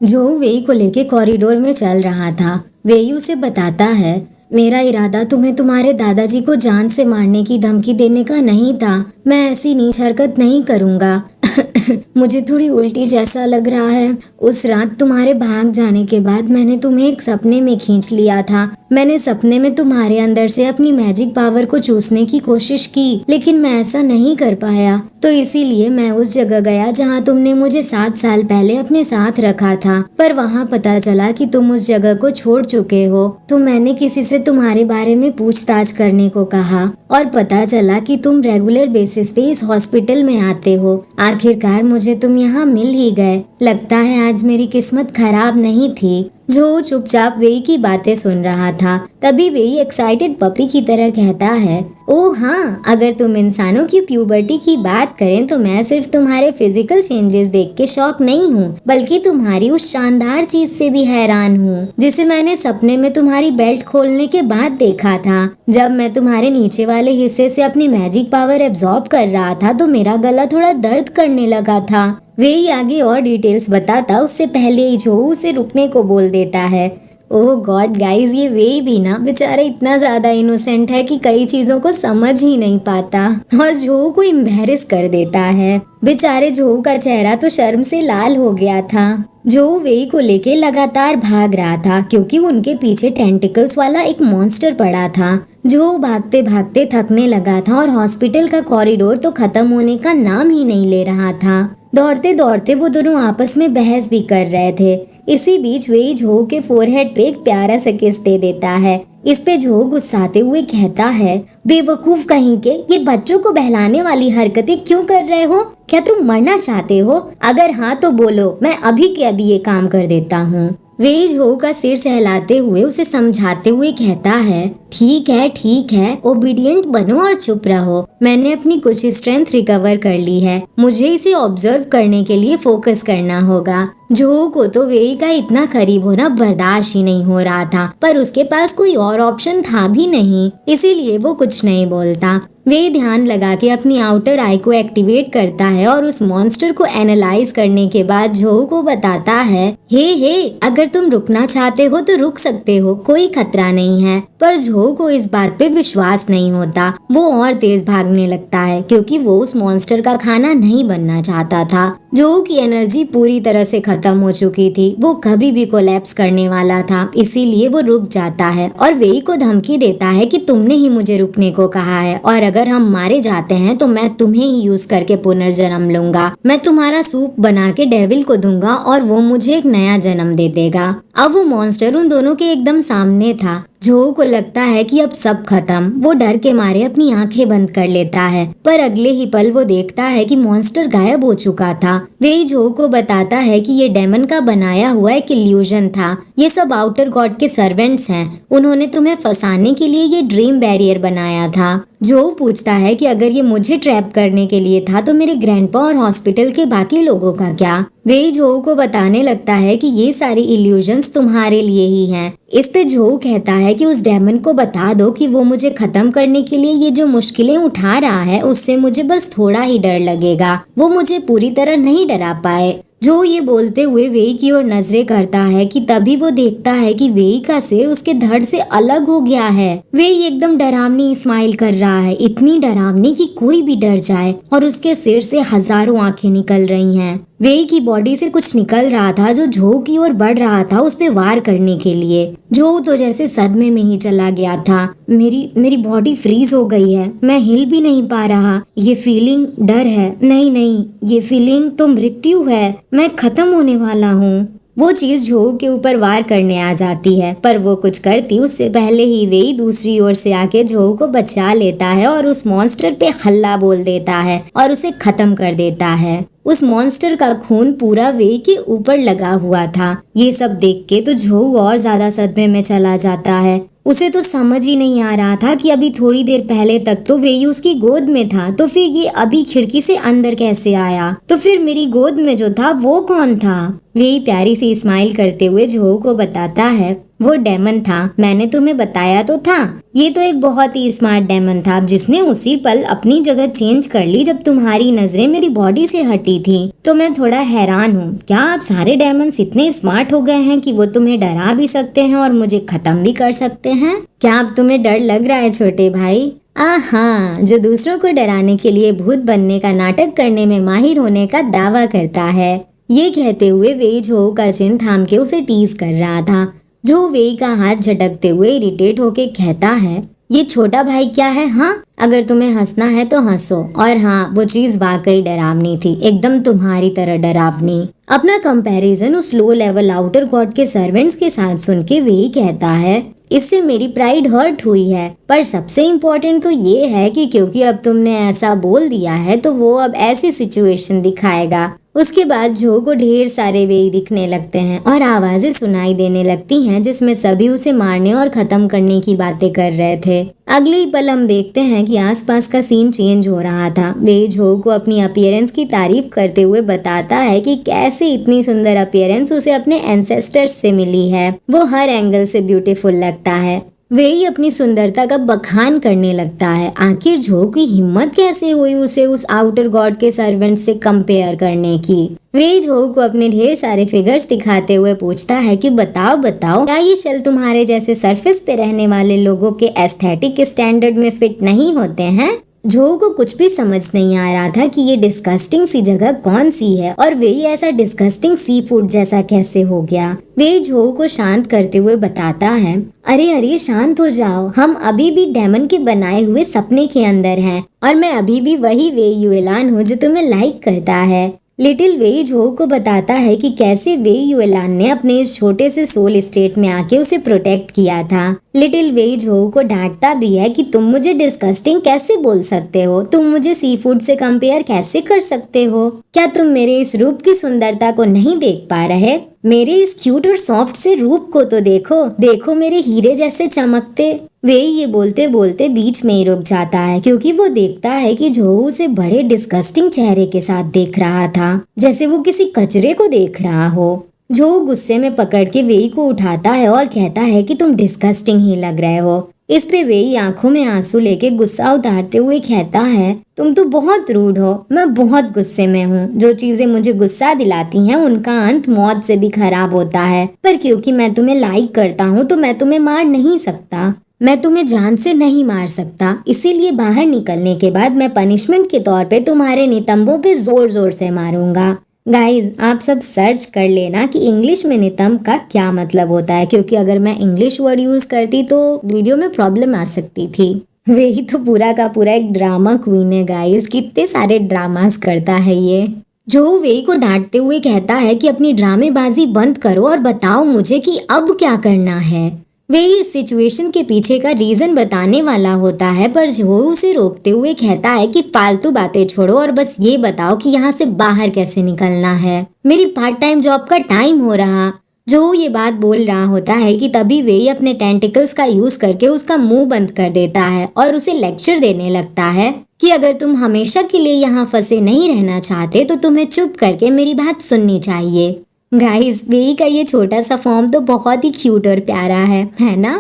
जो वेई को लेके कॉरिडोर में चल रहा था। वेई उसे बताता है, मेरा इरादा तुम्हें तुम्हारे दादाजी को जान से मारने की धमकी देने का नहीं था। मैं ऐसी नीच हरकत नहीं करूंगा। मुझे थोड़ी उल्टी जैसा लग रहा है। उस रात तुम्हारे भाग जाने के बाद मैंने तुम्हें एक सपने में खींच लिया था। मैंने सपने में तुम्हारे अंदर से अपनी मैजिक पावर को चूसने की कोशिश की, लेकिन मैं ऐसा नहीं कर पाया। तो इसीलिए मैं उस जगह गया जहाँ तुमने मुझे 7 साल पहले अपने साथ रखा था, पर वहाँ पता चला कि तुम उस जगह को छोड़ चुके हो। तो मैंने किसी से तुम्हारे बारे में पूछताछ करने को कहा और पता चला कि तुम रेगुलर बेसिस पे इस हॉस्पिटल में आते हो। आखिरकार मुझे तुम यहाँ मिल ही गए। लगता है आज मेरी किस्मत खराब नहीं थी। जो चुपचाप वेई की बातें सुन रहा था। तभी वेई एक्साइटेड पपी की तरह कहता है, ओह हाँ, अगर तुम इंसानों की प्यूबर्टी की बात करें तो मैं सिर्फ तुम्हारे फिजिकल चेंजेस देख के शॉक नहीं हूँ, बल्कि तुम्हारी उस शानदार चीज से भी हैरान हूँ जिसे मैंने सपने में तुम्हारी बेल्ट खोलने के बाद देखा था। जब मैं तुम्हारे नीचे वाले हिस्से से अपनी मैजिक पावर एब्जॉर्ब कर रहा था तो मेरा गला थोड़ा दर्द करने लगा था। वे आगे और डिटेल्स बताता उससे पहले ही जो उसे रुकने को बोल देता है। ओह गॉड गाइस, ये वे भी ना बेचारा इतना ज्यादा इनोसेंट है कि कई चीजों को समझ ही नहीं पाता और जो को एम्बैरेस कर देता है। बेचारे जो का चेहरा तो शर्म से लाल हो गया था। जो वे को लेके लगातार भाग रहा था क्योंकि उनके पीछे टेंटिकल्स वाला एक मॉन्स्टर पड़ा था। जो भागते भागते थकने लगा था और हॉस्पिटल का कॉरिडोर तो खत्म होने का नाम ही नहीं ले रहा था। दौड़ते दौड़ते वो दोनों आपस में बहस भी कर रहे थे। इसी बीच वे झो के फोरहेड पे एक प्यारा सा किस दे देता है। इस पे झो गुस्साते हुए कहता है, बेवकूफ कहीं के, ये बच्चों को बहलाने वाली हरकतें क्यों कर रहे हो? क्या तुम मरना चाहते हो? अगर हाँ तो बोलो, मैं अभी के अभी ये काम कर देता हूँ। वे झो का सिर सहलाते हुए उसे समझाते हुए कहता है, ठीक है, ओबीडियंट बनो और चुप रहो। मैंने अपनी कुछ स्ट्रेंथ रिकवर कर ली है। मुझे इसे ऑब्जर्व करने के लिए फोकस करना होगा। जो को तो वेई का इतना करीब होना बर्दाश्त ही नहीं हो रहा था, पर उसके पास कोई और ऑप्शन था भी नहीं, इसीलिए वो कुछ नहीं बोलता। वे ध्यान लगा के अपनी आउटर आई को एक्टिवेट करता है और उस मॉन्स्टर को एनालाइज करने के बाद जो को बताता है, हे अगर तुम रुकना चाहते हो तो रुक सकते हो, कोई खतरा नहीं है। पर जो को इस बात पे विश्वास नहीं होता। वो और तेज भागने लगता है क्योंकि वो उस मॉन्स्टर का खाना नहीं बनना चाहता था। जो की एनर्जी पूरी तरह से खत्म हो चुकी थी। वो कभी भी कोलैप्स करने वाला था, इसीलिए वो रुक जाता है और वेई को धमकी देता है कि तुमने ही मुझे रुकने को कहा है और अगर हम मारे जाते हैं तो मैं तुम्हें ही यूज करके पुनर्जन्म लूंगा। मैं तुम्हारा सूप बना के डेविल को दूंगा और वो मुझे एक नया जन्म दे देगा। अब वो मॉन्स्टर उन दोनों के एकदम सामने था। जो को लगता है कि अब सब खत्म। वो डर के मारे अपनी आंखें बंद कर लेता है, पर अगले ही पल वो देखता है कि मॉन्स्टर गायब हो चुका था। वे जो को बताता है कि ये डेमन का बनाया हुआ एक इल्यूजन था। ये सब आउटर गॉड के सर्वेंट्स हैं। उन्होंने तुम्हें फंसाने के लिए ये ड्रीम बैरियर बनाया था। जो पूछता है कि अगर ये मुझे ट्रैप करने के लिए था तो मेरे ग्रैंडपा और हॉस्पिटल के बाकी लोगों का क्या? वे जो को बताने लगता है कि ये सारी इल्यूजन्स तुम्हारे लिए ही हैं। इस पे जो कहता है कि उस डेमन को बता दो कि वो मुझे खत्म करने के लिए ये जो मुश्किलें उठा रहा है उससे मुझे बस थोड़ा ही डर लगेगा, वो मुझे पूरी तरह नहीं डरा पाए। जो ये बोलते हुए वेई की ओर नजरें करता है कि तभी वो देखता है कि वेई का सिर उसके धड़ से अलग हो गया है। वेई एकदम डरावनी स्माइल कर रहा है, इतनी डरावनी कि कोई भी डर जाए, और उसके सिर से हजारों आंखें निकल रही हैं। वेई की बॉडी से कुछ निकल रहा था जो जो की ओर बढ़ रहा था उस पे वार करने के लिए। जो तो जैसे सदमे में ही चला गया था। मेरी बॉडी फ्रीज हो गई है, मैं हिल भी नहीं पा रहा। ये फीलिंग डर है, नहीं, ये फीलिंग तो मृत्यु है। मैं खत्म होने वाला हूँ। वो चीज जो के ऊपर वार करने आ जाती है, पर वो कुछ करती उससे पहले ही वेई दूसरी ओर से आके जो को बचा लेता है और उस मॉन्स्टर पे हल्ला बोल देता है और उसे खत्म कर देता है। उस मॉन्स्टर का खून पूरा वेई के ऊपर लगा हुआ था। ये सब देख के तो जो और ज्यादा सदमे में चला जाता है। उसे तो समझ ही नहीं आ रहा था कि अभी थोड़ी देर पहले तक तो वेई उसकी गोद में था, तो फिर ये अभी खिड़की से अंदर कैसे आया? तो फिर मेरी गोद में जो था वो कौन था? वेई प्यारी सी स्माइल करते हुए जो को बताता है, वो डेमन था, मैंने तुम्हें बताया तो था। ये तो एक बहुत ही स्मार्ट डेमन था जिसने उसी पल अपनी जगह चेंज कर ली जब तुम्हारी नजरें मेरी बॉडी से हटी थी। तो मैं थोड़ा हैरान हूँ, क्या आप सारे डेमन्स इतने स्मार्ट हो गए हैं कि वो तुम्हें डरा भी सकते हैं और मुझे खत्म भी कर सकते हैं? क्या अब तुम्हें डर लग रहा है छोटे भाई? हाँ, जो दूसरों को डराने के लिए भूत बनने का नाटक करने में माहिर होने का दावा करता है। ये कहते हुए वेई झो का चिन्ह थाम के उसे टीज कर रहा था। जो वेई का हाथ झटकते हुए इरिटेट होके कहता है, ये छोटा भाई क्या है? हाँ, अगर तुम्हें हंसना है तो हंसो। और हाँ, वो चीज वाकई डरावनी थी, एकदम तुम्हारी तरह डरावनी। अपना कंपैरिजन उस लो लेवल आउटर गॉड के सर्वेंट्स के साथ सुन के वेई कहता है, इससे मेरी प्राइड हर्ट हुई है, पर सबसे इम्पोर्टेंट तो ये है कि क्योंकि अब तुमने ऐसा बोल दिया है तो वो अब ऐसी सिचुएशन दिखाएगा। उसके बाद जो को ढेर सारे वेई दिखने लगते हैं और आवाजें सुनाई देने लगती हैं जिसमें सभी उसे मारने और खत्म करने की बातें कर रहे थे। अगले ही पल हम देखते हैं कि आसपास का सीन चेंज हो रहा था। वेई झो को अपनी अपीयरेंस की तारीफ करते हुए बताता है कि कैसे इतनी सुंदर अपीयरेंस उसे अपने एंसेस्टर्स से मिली है। वो हर एंगल से ब्यूटीफुल लगता है। वेई अपनी सुंदरता का बखान करने लगता है। आखिर झो की हिम्मत कैसे हुई उसे उस आउटर गॉड के सर्वेंट से कंपेयर करने की? वेई झो को अपने ढेर सारे फिगर्स दिखाते हुए पूछता है कि बताओ बताओ, क्या ये शेल तुम्हारे जैसे सरफेस पे रहने वाले लोगों के एस्थेटिक स्टैंडर्ड में फिट नहीं होते हैं? झो को कुछ भी समझ नहीं आ रहा था कि ये डिस्गस्टिंग सी जगह कौन सी है और वे ऐसा डिस्गस्टिंग सी फूड जैसा कैसे हो गया। वे झो को शांत करते हुए बताता है, अरे अरे शांत हो जाओ, हम अभी भी डेमन के बनाए हुए सपने के अंदर हैं और मैं अभी भी वही वे युएलान हूँ जो तुम्हें लाइक करता है। लिटिल वेई झो को बताता है कि कैसे वेई युएलान ने अपने इस छोटे से सोल स्टेट में आके उसे प्रोटेक्ट किया था। लिटिल वेई झो को डांटता भी है कि तुम मुझे डिस्गस्टिंग कैसे बोल सकते हो, तुम मुझे सी फूड से कंपेयर कैसे कर सकते हो? क्या तुम मेरे इस रूप की सुंदरता को नहीं देख पा रहे? मेरे इस क्यूट और सॉफ्ट से रूप को तो देखो, देखो मेरे हीरे जैसे चमकते। वे ये बोलते बोलते बीच में ही रुक जाता है क्योंकि वो देखता है कि झो उसे बड़े डिस्गस्टिंग चेहरे के साथ देख रहा था, जैसे वो किसी कचरे को देख रहा हो। झो गुस्से में पकड़ के वेई को उठाता है और कहता है कि तुम डिस्गस्टिंग ही लग रहे हो। इस पे वेई आंखों में आंसू लेके गुस्सा उतारते हुए कहता है, तुम तो बहुत रूड हो, मैं बहुत गुस्से में हूँ। जो चीजें मुझे गुस्सा दिलाती हैं उनका अंत मौत से भी खराब होता है, पर क्योंकि मैं तुम्हें लाइक करता हूँ तो मैं तुम्हें मार नहीं सकता, मैं तुम्हें जान से नहीं मार सकता। इसीलिए बाहर निकलने के बाद मैं पनिशमेंट के तौर पे तुम्हारे नितंबों पे जोर जोर से मारूंगा। गाइज, आप सब सर्च कर लेना कि इंग्लिश में नितंब का क्या मतलब होता है, क्योंकि अगर मैं इंग्लिश वर्ड यूज करती तो वीडियो में प्रॉब्लम आ सकती थी। वही तो पूरा का पूरा एक ड्रामा क्वीन है गाइज, कितने सारे ड्रामास करता है ये। जो वेई को डांटते हुए कहता है कि अपनी ड्रामेबाजी बंद करो और बताओ मुझे कि अब क्या करना है। वे इस सिचुएशन के पीछे का रीजन बताने वाला होता है, पर जो उसे रोकते हुए कहता है कि फालतू बातें छोड़ो और बस ये बताओ कि यहाँ से बाहर कैसे निकलना है, मेरी पार्ट टाइम जॉब का टाइम हो रहा। जो ये बात बोल रहा होता है कि तभी वे अपने टेंटिकल्स का यूज करके उसका मुंह बंद कर देता है और उसे लेक्चर देने लगता है कि अगर तुम हमेशा के लिए यहाँ फंसे नहीं रहना चाहते तो तुम्हें चुप करके मेरी बात सुननी चाहिए। गाइस, वेई का ये छोटा सा फॉर्म तो बहुत ही क्यूट और प्यारा है ना?